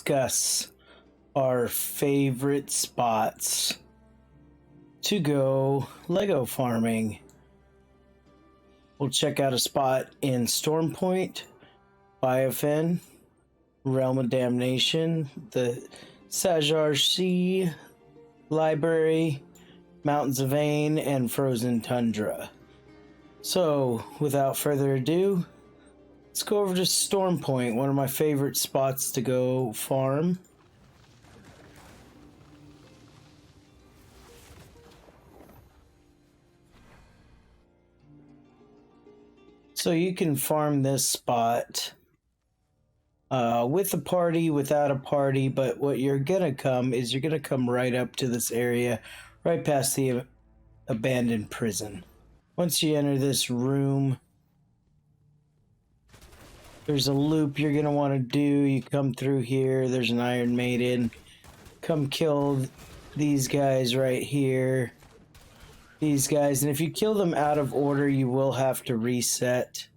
discuss our favorite spots to go Lego farming. We'll check out a spot in Stormpoint, Biofin, Realm of Damnation, the Shassar Sea, Library, Mountains of Zavain, and Frozen Tundra. So, without further ado, let's go over to Stormpoint, one of my favorite spots to go farm. So you can farm this spot with a party, without a party, but what you're gonna come right up to this area, right past the abandoned prison. Once you enter this room, there's a loop you're gonna want to do. You come through here, there's an Iron Maiden. Come kill these guys right here. These guys, and if you kill them out of order, you will have to reset.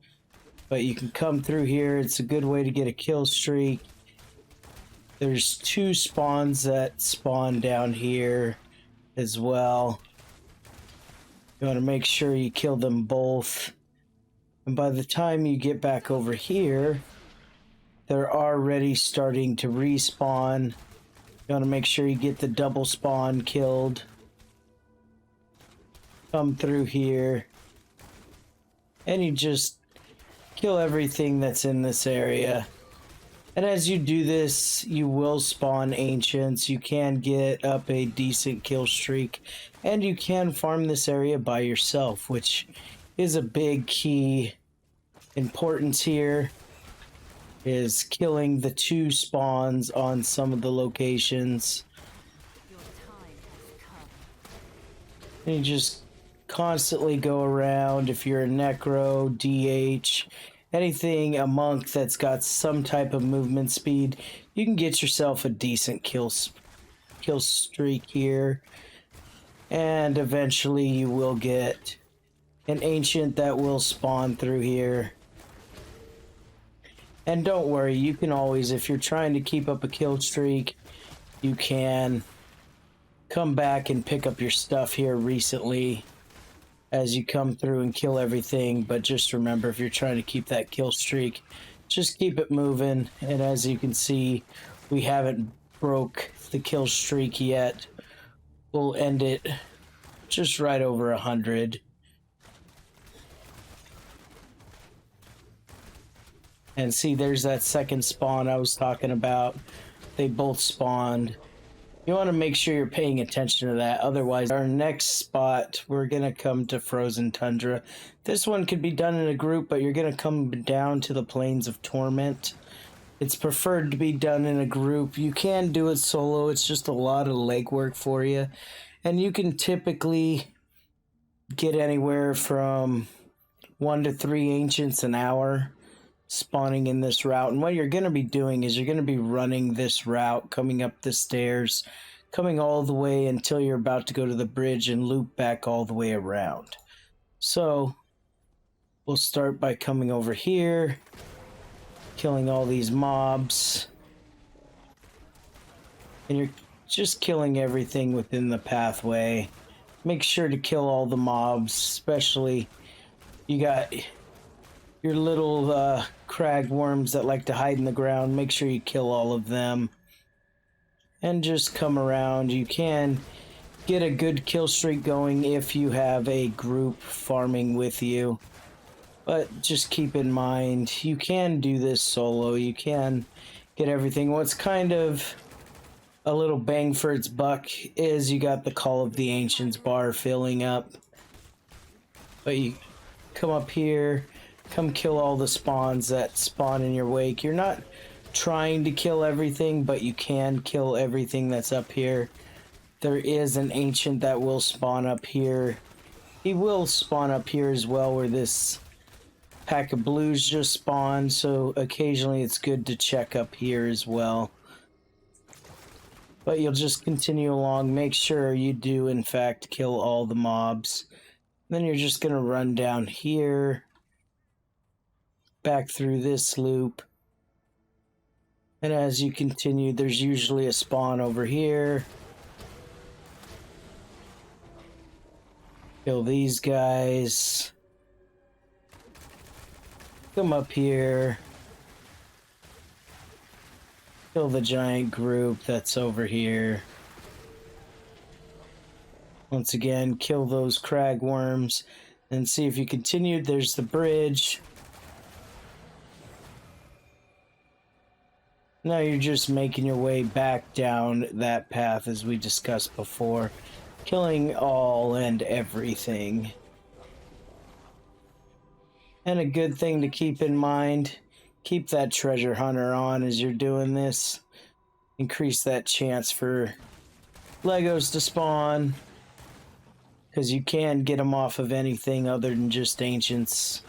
But you can come through here. It's a good way to get a kill streak. There's 2 spawns that spawn down here as well. You want to make sure you kill them both. And by the time you get back over here, they're already starting to respawn. You want to make sure you get the double spawn killed. Come through here, and you just kill everything that's in this area. And as you do this, you will spawn ancients. You can get up a decent kill streak, and you can farm this area by yourself, which is a big key importance here, is killing the 2 spawns on some of the locations. And you just constantly go around. If you're a necro, DH, anything, a monk that's got some type of movement speed, you can get yourself a decent kill streak here, and eventually you will get an ancient that will spawn through here. And don't worry, you can always, if you're trying to keep up a kill streak, you can come back and pick up your stuff here recently as you come through and kill everything. But just remember, if you're trying to keep that kill streak, just keep it moving. And as you can see, we haven't broke the kill streak yet. We'll end it just right over 100. And see, there's that second spawn I was talking about. They both spawned. You want to make sure you're paying attention to that. Otherwise, our next spot, we're going to come to Frozen Tundra. This one could be done in a group, but you're going to come down to the Plains of Torment. It's preferred to be done in a group. You can do it solo. It's just a lot of legwork for you. And you can typically get anywhere from 1 to 3 ancients an hour spawning in this route. And what you're going to be doing is you're going to be running this route, coming up the stairs, coming all the way until you're about to go to the bridge and loop back all the way around. So we'll start by coming over here, killing all these mobs, and you're just killing everything within the pathway. Make sure to kill all the mobs, especially you got your little crag worms that like to hide in the ground. Make sure you kill all of them. And just come around. You can get a good kill streak going if you have a group farming with you. But just keep in mind, you can do this solo. You can get everything. What's kind of a little bang for its buck is you got the Call of the Ancients bar filling up. But you come up here, come kill all the spawns that spawn in your wake. You're not trying to kill everything, but you can kill everything that's up here. There is an ancient that will spawn up here. He will spawn up here as well, where this pack of blues just spawned, so occasionally it's good to check up here as well. But you'll just continue along. Make sure you do in fact kill all the mobs. Then you're just going to run down here, back through this loop, And as you continue, there's usually a spawn over here. Kill these guys. Come up here. Kill the giant group that's over here. Once again, kill those crag worms. And see if you continue. There's the bridge. Now you're just making your way back down that path as we discussed before, killing all and everything. And a good thing to keep in mind, keep that treasure hunter on as you're doing this. Increase that chance for Legos to spawn, because you can get them off of anything other than just ancients.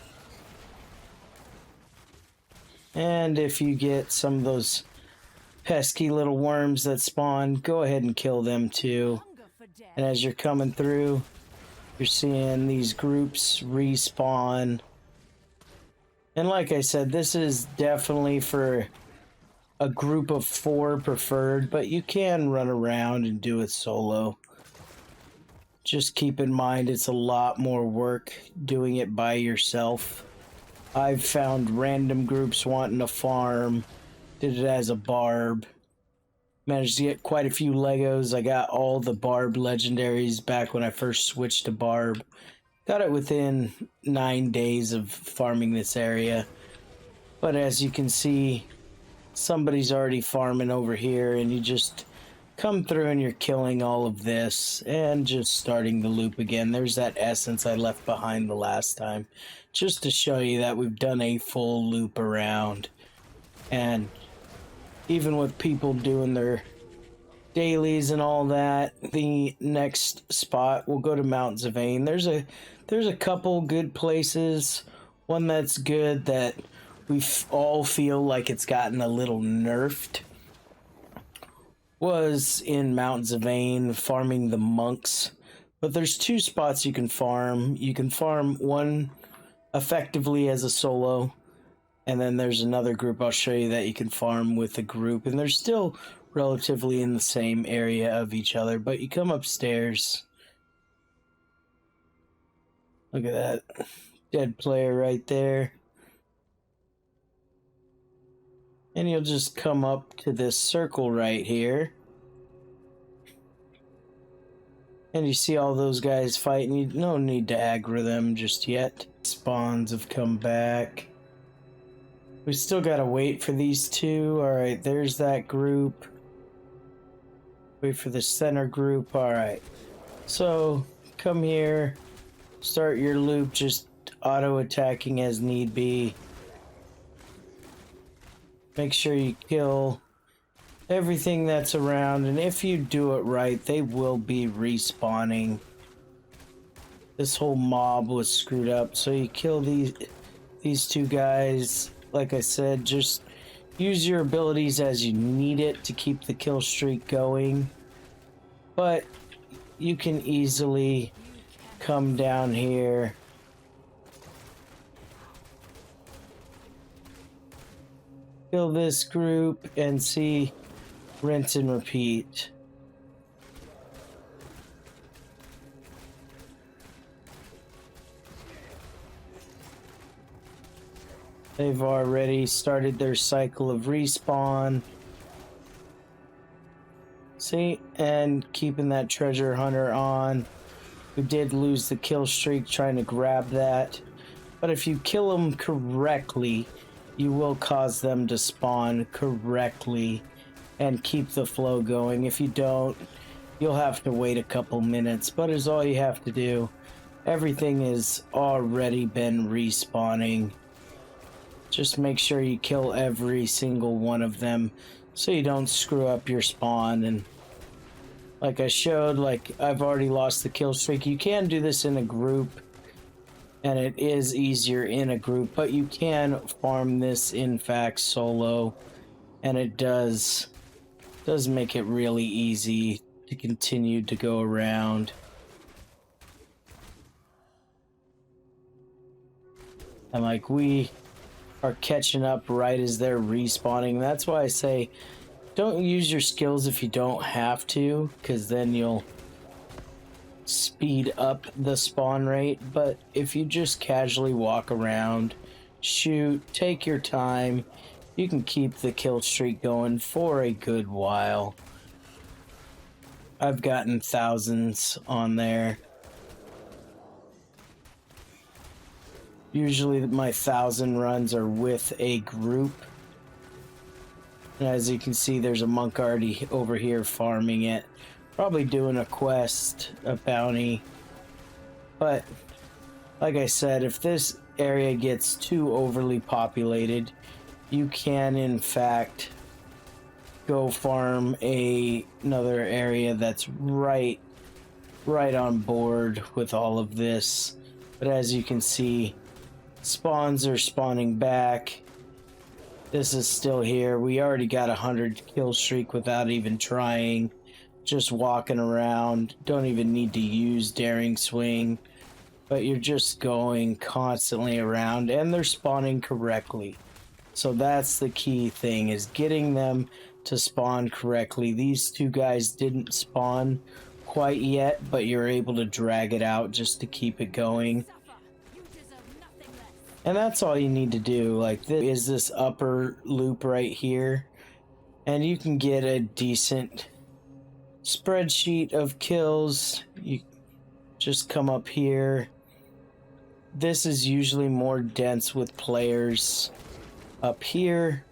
And if you get some of those pesky little worms that spawn, go ahead and kill them too. And as you're coming through, you're seeing these groups respawn. And like I said, this is definitely for a group of 4 preferred, but you can run around and do it solo. Just keep in mind it's a lot more work doing it by yourself. I've found random groups wanting to farm, did it as a barb. Managed to get quite a few Legos. I got all the barb legendaries back when I first switched to barb. Got it within 9 days of farming this area. But as you can see, somebody's already farming over here, and you just come through and you're killing all of this and just starting the loop again. There's that essence I left behind the last time, just to show you that we've done a full loop around. And even with people doing their dailies and all that, the next spot we'll go to Mount Zavain. There's a couple good places. One that's good that we all feel like it's gotten a little nerfed was in Mount Zavain, farming the monks. But there's 2 spots you can farm. You can farm one effectively as a solo, and then there's another group I'll show you that you can farm with a group, and they're still relatively in the same area of each other. But you come upstairs. Look at that dead player right there. And you'll just come up to this circle right here. And you see all those guys fighting. You no need to aggro them just yet. Spawns have come back. We still gotta wait for these 2. Alright, there's that group. Wait for the center group. Alright. So, come here. Start your loop just auto-attacking as need be. Make sure you kill everything that's around, and if you do it right, they will be respawning. This whole mob was screwed up, so you kill these 2 guys. Like I said, just use your abilities as you need it to keep the kill streak going. But you can easily come down here. Kill this group and see, rinse and repeat. They've already started their cycle of respawn. See, and keeping that treasure hunter on. We did lose the kill streak trying to grab that, but if you kill them correctly, you will cause them to spawn correctly and keep the flow going. If you don't, you'll have to wait a couple minutes, but it's all you have to do. Everything has already been respawning. Just make sure you kill every single one of them so you don't screw up your spawn. And like I showed, like I've already lost the kill streak. You can do this in a group, and it is easier in a group, but you can farm this in fact solo, and it does make it really easy to continue to go around. And like we are catching up right as they're respawning. That's why I say don't use your skills if you don't have to, because then you'll speed up the spawn rate. But if you just casually walk around, shoot, take your time, you can keep the kill streak going for a good while. I've gotten thousands on there. Usually my 1,000 runs are with a group. And as you can see, there's a monk already over here farming it. Probably doing a quest, a bounty. But, like I said, if this area gets too overly populated, you can, in fact, go farm another area that's right on board with all of this. But as you can see, spawns are spawning back. This is still here. We already got 100 kill streak without even trying. Just walking around. Don't even need to use daring swing. But you're just going constantly around, and they're spawning correctly. So that's the key thing, is getting them to spawn correctly. These two guys didn't spawn quite yet, but you're able to drag it out just to keep it going. And that's all you need to do. Like, this is this upper loop right here, and you can get a decent spreadsheet of kills. You just come up here. This is usually more dense with players up here,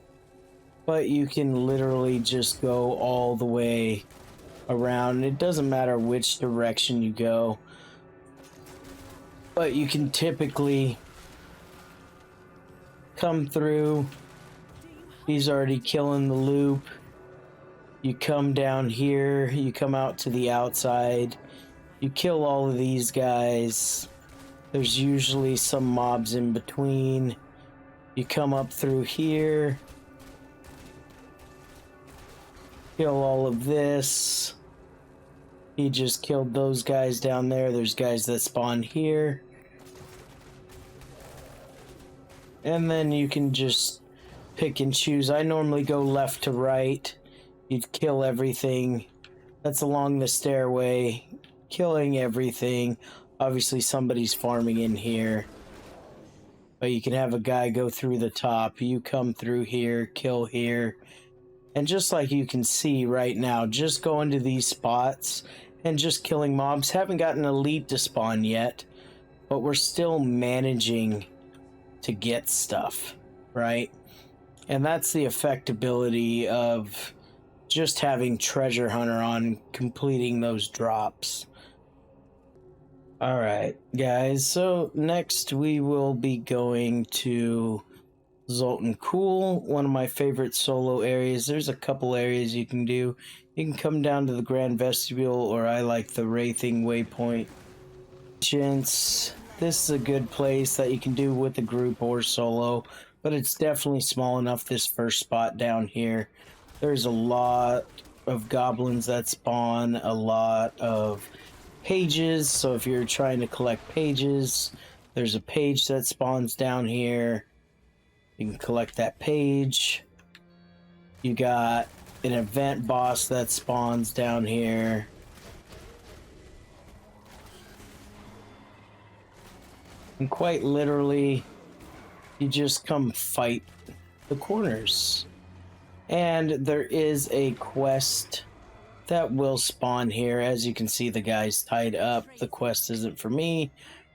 but you can literally just go all the way around. It doesn't matter which direction you go, but you can typically come through. He's already killing the loop. You come down here, you come out to the outside, you kill all of these guys. There's usually some mobs in between. You come up through here, kill all of this. He just killed those guys down there. There's guys that spawn here. And then you can just pick and choose. I normally go left to right. You'd kill everything that's along the stairway, killing everything. Obviously somebody's farming in here, but you can have a guy go through the top. You come through here, kill here. And just like you can see right now, just going to these spots and just killing mobs. Haven't gotten elite to spawn yet, but we're still managing to get stuff, right? And that's the effectability of just having Treasure Hunter on, completing those drops. Alright, guys, so next we will be going to Zoltan Cool, one of my favorite solo areas. There's a couple areas you can do. You can come down to the Grand Vestibule, or I like the Wraithing Waypoint. This is a good place that you can do with a group or solo, but it's definitely small enough, this first spot down here. There's a lot of goblins that spawn, a lot of pages, so if you're trying to collect pages, there's a page that spawns down here. You can collect that page. You got an event boss that spawns down here. And quite literally, you just come fight the corners. And there is a quest that will spawn here. As you can see, the guy's tied up. The quest isn't for me,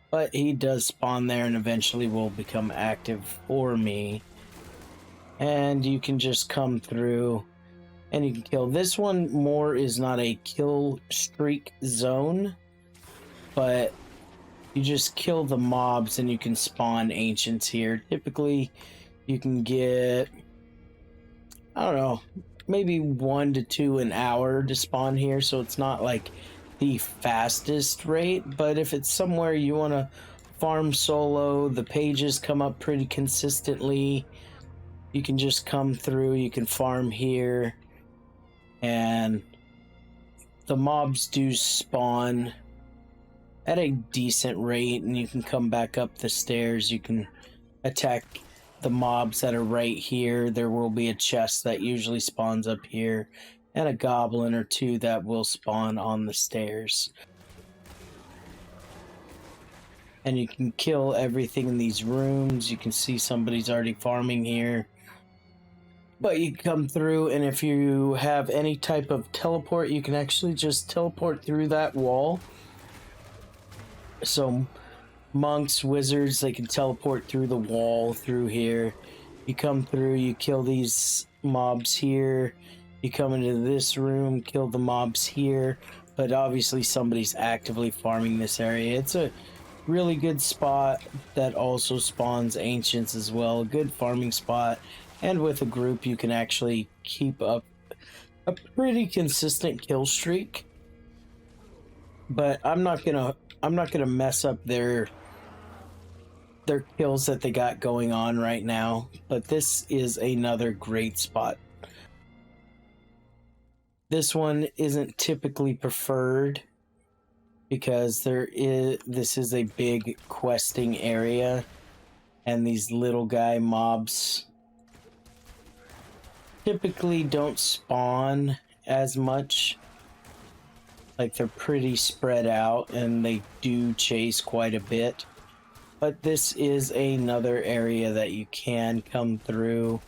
but he does spawn there and eventually will become active for me. And you can just come through and you can kill. This one more is not a kill streak zone, but you just kill the mobs and you can spawn ancients here. Typically, you can get, I don't know, maybe 1 to 2 an hour to spawn here, so it's not like the fastest rate, but if it's somewhere you want to farm solo, the pages come up pretty consistently, you can just come through, you can farm here, and the mobs do spawn at a decent rate, and you can come back up the stairs, you can attack the mobs that are right here. There will be a chest that usually spawns up here, and a goblin or two that will spawn on the stairs. And you can kill everything in these rooms. You can see somebody's already farming here. But you come through, and if you have any type of teleport, you can actually just teleport through that wall. So monks, wizards, they can teleport through the wall through here. You come through, you kill these mobs here. You come into this room, kill the mobs here. But obviously somebody's actively farming this area. It's a really good spot that also spawns ancients as well. A good farming spot. And with a group, you can actually keep up a pretty consistent kill streak. But I'm not gonna mess up their kills that they got going on right now. But this is another great spot. This one isn't typically preferred because this is a big questing area, and these little guy mobs typically don't spawn as much. Like, they're pretty spread out and they do chase quite a bit. But this is another area that you can come through,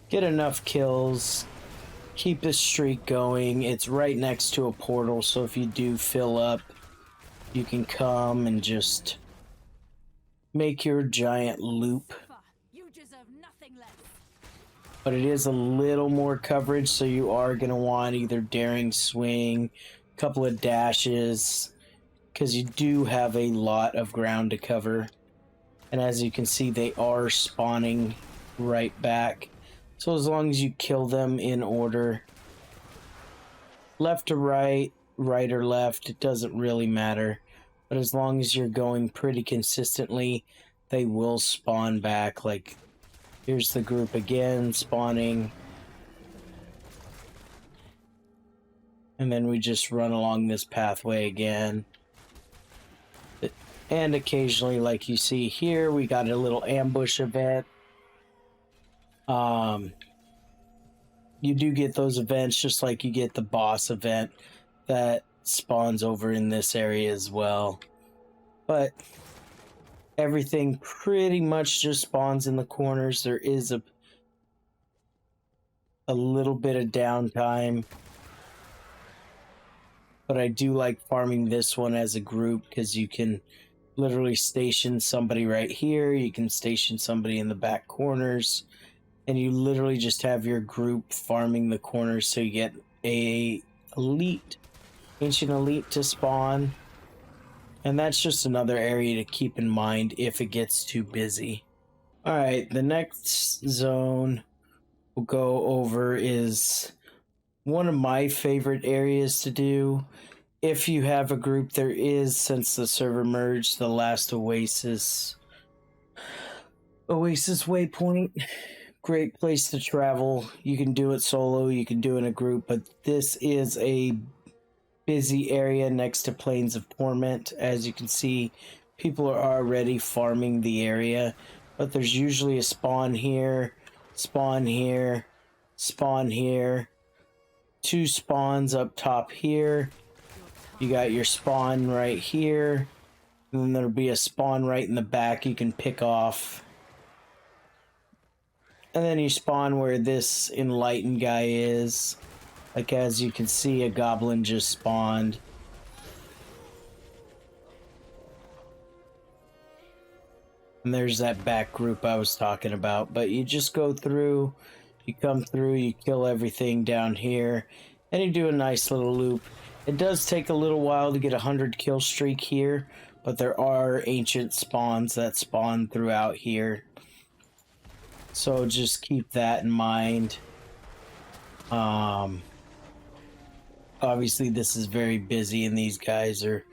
get enough kills, keep the streak going. It's right next to a portal, so if you do fill up, you can come and just make your giant loop. But it is a little more coverage, so you are going to want either daring swing, a couple of dashes, because you do have a lot of ground to cover. And as you can see, they are spawning right back. So as long as you kill them in order, left to right, right or left, it doesn't really matter. But as long as you're going pretty consistently, they will spawn back. Like, here's the group again, spawning. And then we just run along this pathway again. And occasionally, like you see here, we got a little ambush event. You do get those events just like you get the boss event that spawns over in this area as well. But everything pretty much just spawns in the corners. There is a little bit of downtime. But I do like farming this one as a group because you can literally station somebody right here. You can station somebody in the back corners. And you literally just have your group farming the corners so you get a ancient elite to spawn. And that's just another area to keep in mind if it gets too busy. Alright, the next zone we'll go over is one of my favorite areas to do. If you have a group, there is, since the server merged, the last Oasis waypoint. Great place to travel. You can do it solo, you can do it in a group, but this is a busy area next to Plains of Torment. As you can see, people are already farming the area, but there's usually a spawn here, spawn here, spawn here, 2 spawns up top here. You got your spawn right here, and then there'll be a spawn right in the back you can pick off. And then you spawn where this enlightened guy is. Like, as you can see, a goblin just spawned. And there's that back group I was talking about. But you just go through, you come through, you kill everything down here, and you do a nice little loop. It does take a little while to get 100 kill streak here, but there are ancient spawns that spawn throughout here. So just keep that in mind. Obviously this is very busy and these guys are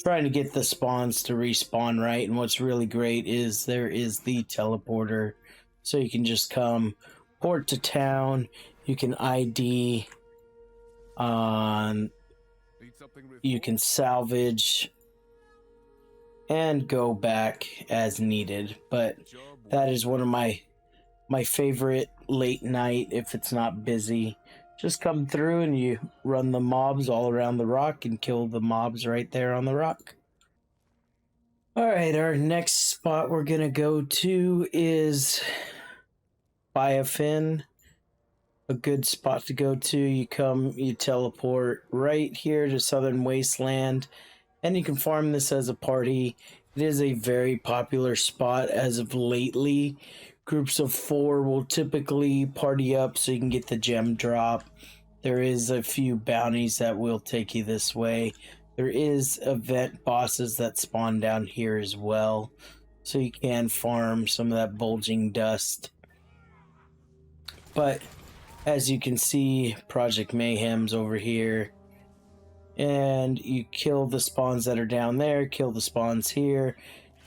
trying to get the spawns to respawn right. And what's really great is there is the teleporter. So you can just come port to town. You can ID. You can salvage and go back as needed. But that is one of my My favorite late night if it's not busy. Just come through and you run the mobs all around the rock and kill the mobs right there on the rock. Alright, our next spot we're gonna go to is Biofin. A good spot to go to. You teleport right here to Southern Wasteland, and you can farm this as a party. It is a very popular spot as of lately. Groups of 4 will typically party up so you can get the gem drop. There is a few bounties that will take you this way. There is event bosses that spawn down here as well, so you can farm some of that bulging dust. But as you can see, Project Mayhem's over here. And you kill the spawns that are down there, kill the spawns here,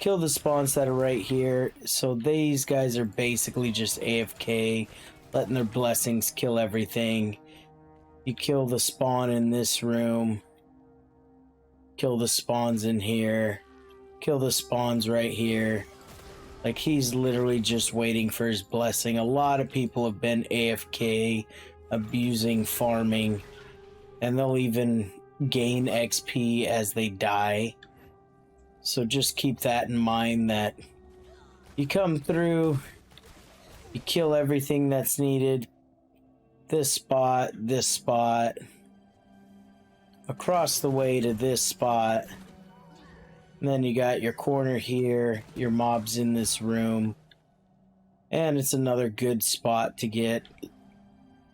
kill the spawns that are right here. So these guys are basically just AFK, letting their blessings kill everything. You kill the spawn in this room, kill the spawns in here, kill the spawns right here. Like, he's literally just waiting for his blessing. A lot of people have been AFK, abusing farming, and they'll even gain XP as they die. So just keep that in mind, that you come through, you kill everything that's needed. This spot, across the way to this spot. And then you got your corner here, your mobs in this room. And it's another good spot to get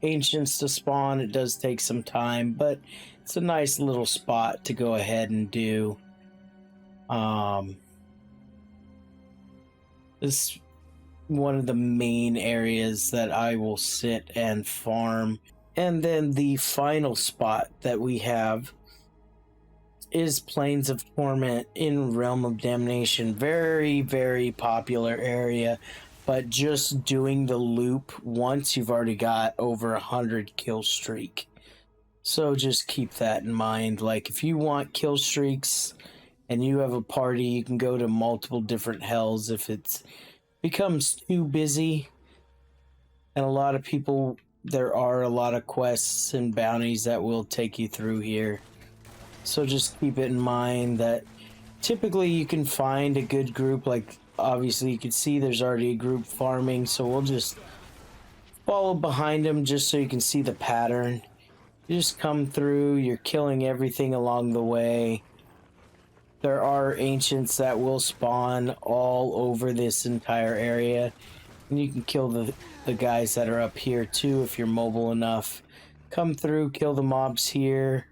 ancients to spawn. It does take some time, but it's a nice little spot to go ahead and do. This is one of the main areas that I will sit and farm. And then the final spot that we have is Plains of Torment in Realm of Damnation. Very, very popular area, but just doing the loop once, you've already got over 100 kill streak. So just keep that in mind. Like, if you want kill streaks and you have a party, you can go to multiple different hells if it becomes too busy. And a lot of people, there are a lot of quests and bounties that will take you through here. So just keep it in mind that typically you can find a good group. Like, obviously you can see there's already a group farming, so we'll just follow behind them just so you can see the pattern. You just come through, you're killing everything along the way. There are ancients that will spawn all over this entire area, and you can kill the guys that are up here too if you're mobile enough. Come through, kill the mobs here.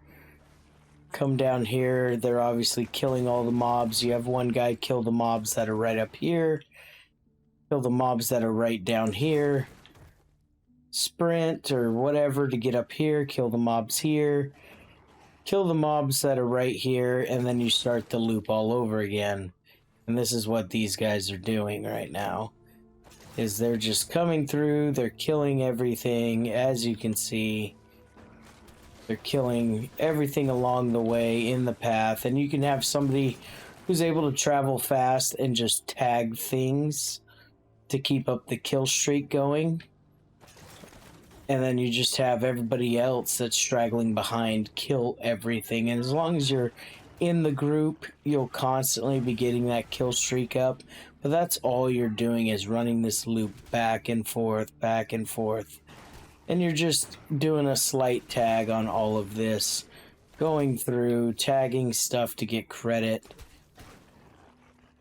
Come down here, they're obviously killing all the mobs. You have one guy kill the mobs that are right up here. Kill the mobs that are right down here. Sprint or whatever to get up here. Kill the mobs here. Kill the mobs that are right here, and then you start the loop all over again. And this is what these guys are doing right now. Is they're just coming through, they're killing everything, as you can see. They're killing everything along the way in the path, and you can have somebody who's able to travel fast and just tag things to keep up the kill streak going. And then you just have everybody else that's straggling behind kill everything. And as long as you're in the group, you'll constantly be getting that kill streak up. But that's all you're doing, is running this loop back and forth, back and forth. And you're just doing a slight tag on all of this. Going through, tagging stuff to get credit.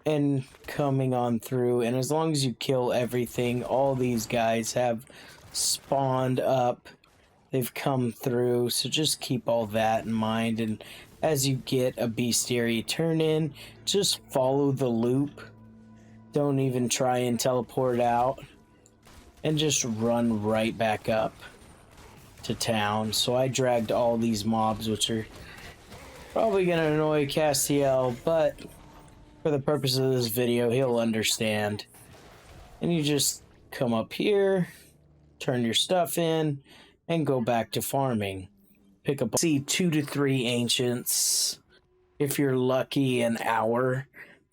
And coming on through. And as long as you kill everything, all these guys have spawned up. They've come through. So just keep all that in mind. And as you get a bestiary turn in, just follow the loop. Don't even try and teleport out. And just run right back up to town. So I dragged all these mobs, which are probably going to annoy Castiel, but for the purpose of this video, he'll understand. And you just come up here, turn your stuff in, and go back to farming. Pick up, see 2 to 3 ancients. If you're lucky, an hour.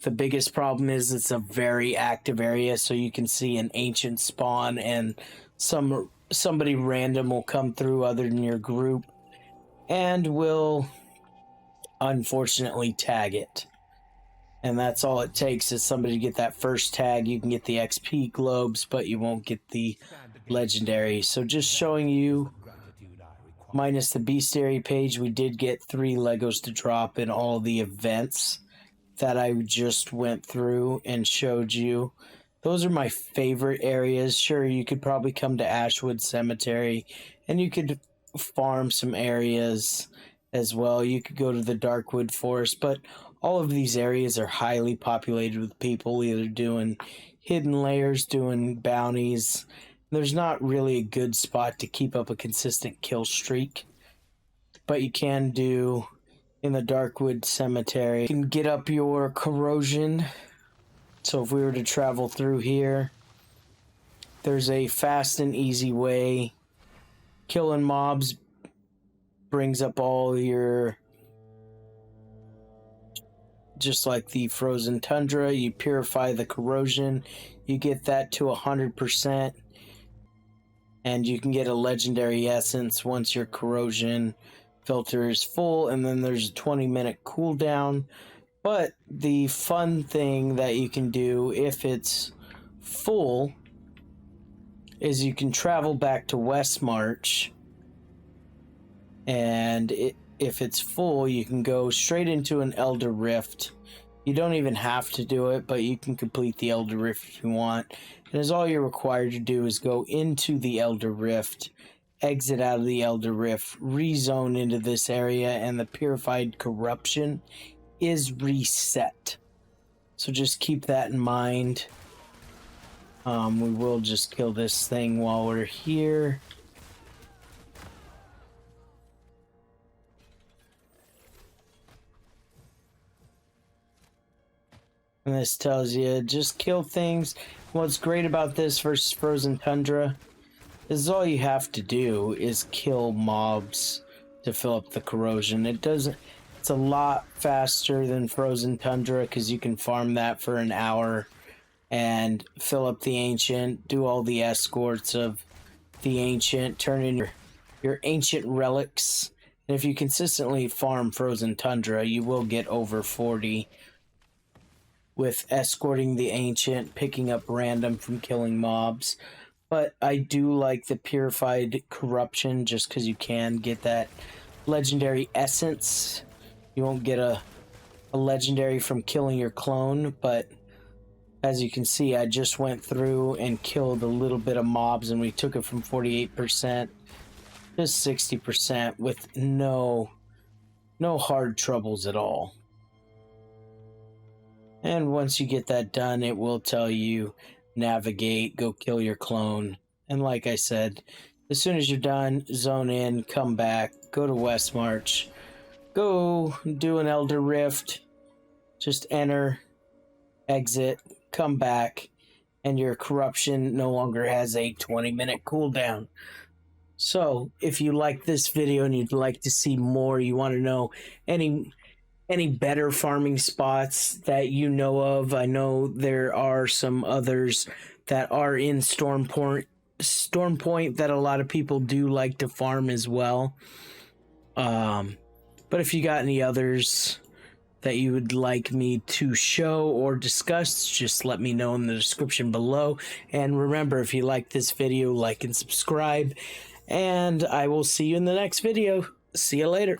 The biggest problem is it's a very active area, so you can see an ancient spawn and somebody random will come through other than your group and will unfortunately tag it. And that's all it takes is somebody to get that first tag. You can get the XP globes, but you won't get the legendary. So just showing you, minus the bestiary page, we did get 3 Legos to drop in all the events that I just went through and showed you. Those are my favorite areas. Sure, you could probably come to Ashwood Cemetery and you could farm some areas as well. You could go to the Darkwood Forest, but all of these areas are highly populated with people either doing hidden layers, doing bounties. There's not really a good spot to keep up a consistent kill streak, but you can do in the Darkwood Cemetery. You can get up your corrosion. So if we were to travel through here, there's a fast and easy way. Killing mobs brings up all your, just like the frozen tundra, you purify the corrosion, you get that to 100%, and you can get a legendary essence once your corrosion filter is full, and then there's a 20-minute cooldown. But the fun thing that you can do if it's full is you can travel back to West March, and if it's full, you can go straight into an Elder Rift. You don't even have to do it, but you can complete the Elder Rift if you want. And as all you're required to do is go into the Elder Rift, exit out of the Elder Rift, rezone into this area, and the purified corruption is reset. So just keep that in mind. We will just kill this thing while we're here. And this tells you just kill things. What's great about this versus Frozen Tundra is all you have to do is kill mobs to fill up the corrosion. It's a lot faster than Frozen Tundra because you can farm that for an hour and fill up the ancient, do all the escorts of the ancient, turn in your ancient relics. And if you consistently farm Frozen Tundra, you will get over 40 with escorting the ancient, picking up random from killing mobs. But I do like the purified corruption just because you can get that legendary essence. You won't get a legendary from killing your clone, but as you can see, I just went through and killed a little bit of mobs, and we took it from 48% to 60% with no hard troubles at all. And once you get that done, it will tell you navigate, go kill your clone. And like I said, as soon as you're done, zone in, come back, go to West March, go do an Elder Rift, just enter, exit, come back, and your corruption no longer has a 20-minute cooldown. So if you like this video and you'd like to see more, you want to know any better farming spots that you know of, I know there are some others that are in Storm Point that a lot of people do like to farm as well. But if you got any others that you would like me to show or discuss, just let me know in the description below. And remember, if you like this video, like and subscribe. And I will see you in the next video. See you later.